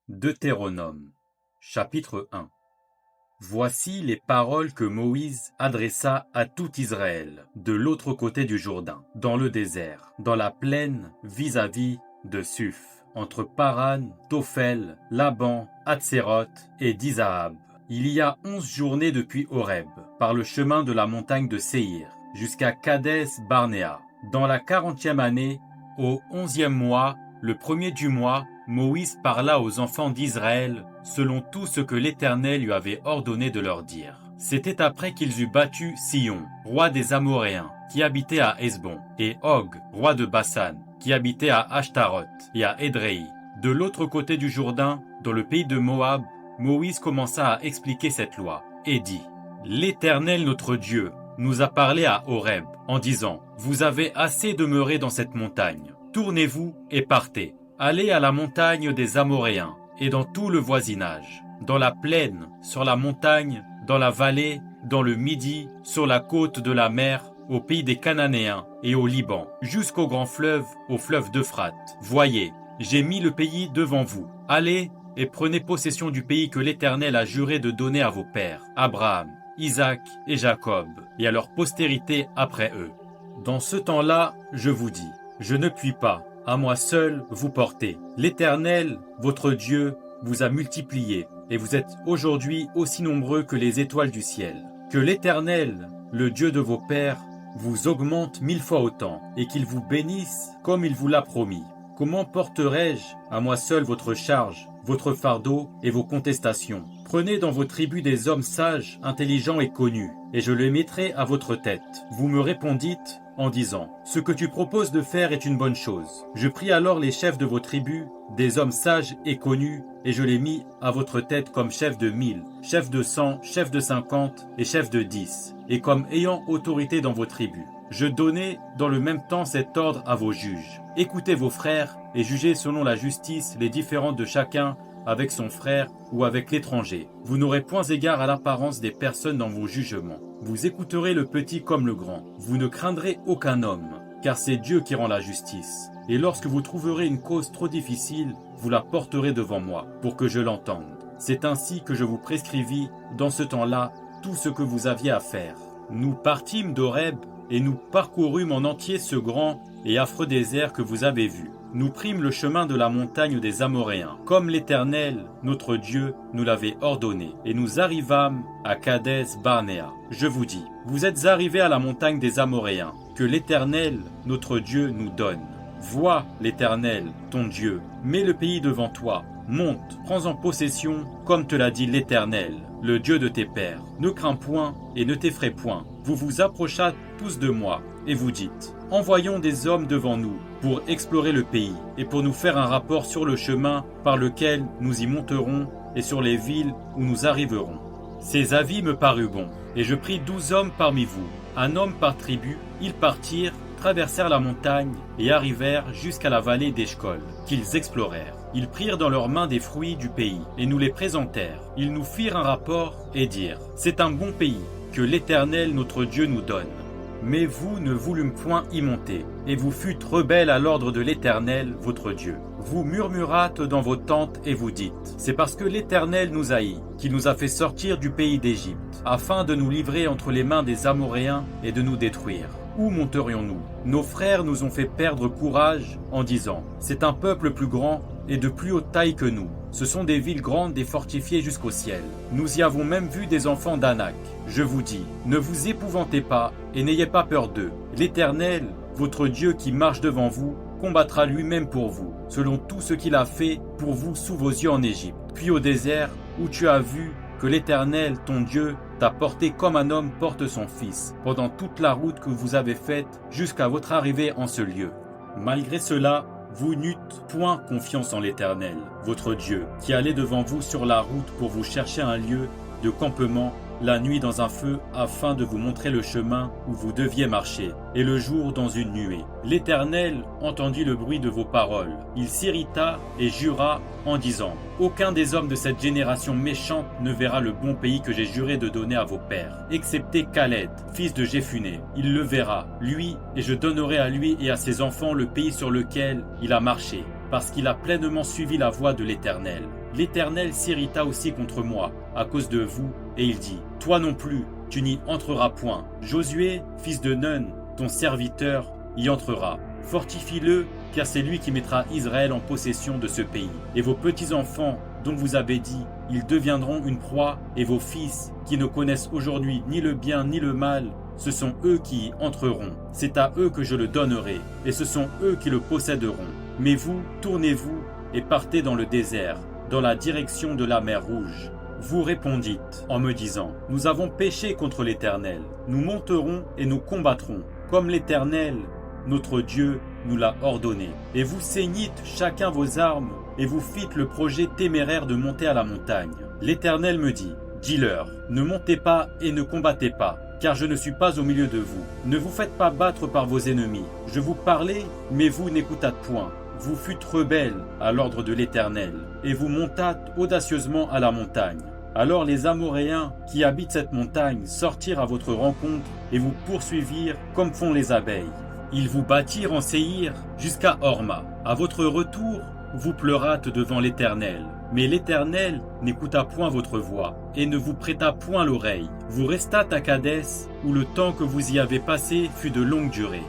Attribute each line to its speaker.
Speaker 1: Deutéronome, chapitre 1. Voici les paroles que Moïse adressa à tout Israël, de l'autre côté du Jourdain, dans le désert, dans la plaine vis-à-vis de Suph, entre Paran, Tophel, Laban, Hatséroth et Dizahab. Il y a 11 journées depuis Horeb, par le chemin de la montagne de Séhir, jusqu'à Kadès Barnéa. Dans la 40e année, au 11e mois, le premier du mois, Moïse parla aux enfants d'Israël selon tout ce que l'Éternel lui avait ordonné de leur dire. C'était après qu'ils eurent battu Sihon, roi des Amoréens, qui habitait à Hesbon, et Og, roi de Basan, qui habitait à Ashtaroth et à Édréi. De l'autre côté du Jourdain, dans le pays de Moab, Moïse commença à expliquer cette loi, et dit « L'Éternel notre Dieu nous a parlé à Horeb, en disant « Vous avez assez demeuré dans cette montagne. Tournez-vous et partez. Allez à la montagne des Amoréens et dans tout le voisinage, dans la plaine, sur la montagne, dans la vallée, dans le midi, sur la côte de la mer, au pays des Cananéens et au Liban, jusqu'au grand fleuve, au fleuve d'Euphrate. Voyez, j'ai mis le pays devant vous. Allez et prenez possession du pays que l'Éternel a juré de donner à vos pères, Abraham, Isaac et Jacob, et à leur postérité après eux. Dans ce temps-là, je vous dis, je ne puis pas, à moi seul, vous porter. L'Éternel, votre Dieu, vous a multiplié, et vous êtes aujourd'hui aussi nombreux que les étoiles du ciel. Que l'Éternel, le Dieu de vos pères, vous augmente 1000 fois autant, et qu'il vous bénisse comme il vous l'a promis. Comment porterai-je à moi seul votre charge, votre fardeau et vos contestations? Prenez dans vos tribus des hommes sages, intelligents et connus, et je les mettrai à votre tête. Vous me répondîtes en disant « Ce que tu proposes de faire est une bonne chose. » Je pris alors les chefs de vos tribus, des hommes sages et connus, et je les mis à votre tête comme chefs de 1000, chefs de 100, chefs de 50 et chefs de 10, et comme ayant autorité dans vos tribus. Je donnai dans le même temps cet ordre à vos juges. Écoutez vos frères et jugez selon la justice les différends de chacun avec son frère ou avec l'étranger. Vous n'aurez point égard à l'apparence des personnes dans vos jugements. Vous écouterez le petit comme le grand. Vous ne craindrez aucun homme, car c'est Dieu qui rend la justice. Et lorsque vous trouverez une cause trop difficile, vous la porterez devant moi, pour que je l'entende. C'est ainsi que je vous prescrivis, dans ce temps-là, tout ce que vous aviez à faire. Nous partîmes d'Horeb, et nous parcourûmes en entier ce grand et affreux désert que vous avez vu. Nous prîmes le chemin de la montagne des Amoréens, comme l'Éternel, notre Dieu, nous l'avait ordonné, et nous arrivâmes à Kadès Barnéa. Je vous dis, vous êtes arrivés à la montagne des Amoréens, que l'Éternel, notre Dieu, nous donne. Vois l'Éternel, ton Dieu, mets le pays devant toi, monte, prends-en possession, comme te l'a dit l'Éternel, le Dieu de tes pères. Ne crains point et ne t'effraie point. Vous vous approchâtes tous de moi, et vous dites, envoyons des hommes devant nous, pour explorer le pays, et pour nous faire un rapport sur le chemin par lequel nous y monterons, et sur les villes où nous arriverons. Ces avis me parurent bons, et je pris 12 hommes parmi vous, un homme par tribu. Ils partirent, traversèrent la montagne, et arrivèrent jusqu'à la vallée d'Eshcol, qu'ils explorèrent. Ils prirent dans leurs mains des fruits du pays, et nous les présentèrent. Ils nous firent un rapport, et dirent, c'est un bon pays, que l'Éternel notre Dieu nous donne. Mais vous ne voulûmes point y monter, et vous fûtes rebelles à l'ordre de l'Éternel, votre Dieu. Vous murmurâtes dans vos tentes et vous dites, c'est parce que l'Éternel nous haït, qui nous a fait sortir du pays d'Égypte, afin de nous livrer entre les mains des Amoréens et de nous détruire. Où monterions-nous? Nos frères nous ont fait perdre courage en disant, c'est un peuple plus grand et de plus haute taille que nous. Ce sont des villes grandes et fortifiées jusqu'au ciel. Nous y avons même vu des enfants d'Anak. Je vous dis, ne vous épouvantez pas et n'ayez pas peur d'eux. L'Éternel, votre Dieu qui marche devant vous, combattra lui-même pour vous, selon tout ce qu'il a fait pour vous sous vos yeux en Égypte. Puis au désert, où tu as vu que l'Éternel, ton Dieu, t'a porté comme un homme porte son fils, pendant toute la route que vous avez faite jusqu'à votre arrivée en ce lieu. Malgré cela, vous n'eûtes point confiance en l'Éternel, votre Dieu, qui allait devant vous sur la route pour vous chercher un lieu de campement, la nuit dans un feu, afin de vous montrer le chemin où vous deviez marcher, et le jour dans une nuée. L'Éternel entendit le bruit de vos paroles. Il s'irrita et jura en disant, « Aucun des hommes de cette génération méchante ne verra le bon pays que j'ai juré de donner à vos pères, excepté Caleb, fils de Jéphuné. Il le verra, lui, et je donnerai à lui et à ses enfants le pays sur lequel il a marché, parce qu'il a pleinement suivi la voie de l'Éternel. l'Éternel s'irrita aussi contre moi à cause de vous, et il dit, toi non plus, tu n'y entreras point. Josué, fils de Nun, ton serviteur, y entrera. Fortifie-le, car c'est lui qui mettra Israël en possession de ce pays. Et vos petits-enfants, dont vous avez dit, ils deviendront une proie, et vos fils, qui ne connaissent aujourd'hui ni le bien ni le mal, ce sont eux qui y entreront. C'est à eux que je le donnerai, et ce sont eux qui le posséderont. Mais vous, tournez-vous, et partez dans le désert, dans la direction de la mer Rouge. Vous répondîtes en me disant, nous avons péché contre l'Éternel. Nous monterons et nous combattrons, comme l'Éternel, notre Dieu, nous l'a ordonné. Et vous ceignîtes chacun vos armes, et vous fîtes le projet téméraire de monter à la montagne. L'Éternel me dit, dis-leur, ne montez pas et ne combattez pas, car je ne suis pas au milieu de vous. Ne vous faites pas battre par vos ennemis. Je vous parlais, mais vous n'écoutâtes point. Vous fûtes rebelles à l'ordre de l'Éternel, et vous montâtes audacieusement à la montagne. Alors les Amoréens qui habitent cette montagne sortirent à votre rencontre et vous poursuivirent comme font les abeilles. Ils vous battirent en Séhir jusqu'à Horma. À votre retour, vous pleurâtes devant l'Éternel. Mais l'Éternel n'écouta point votre voix et ne vous prêta point l'oreille. Vous restâtes à Kadès, où le temps que vous y avez passé fut de longue durée.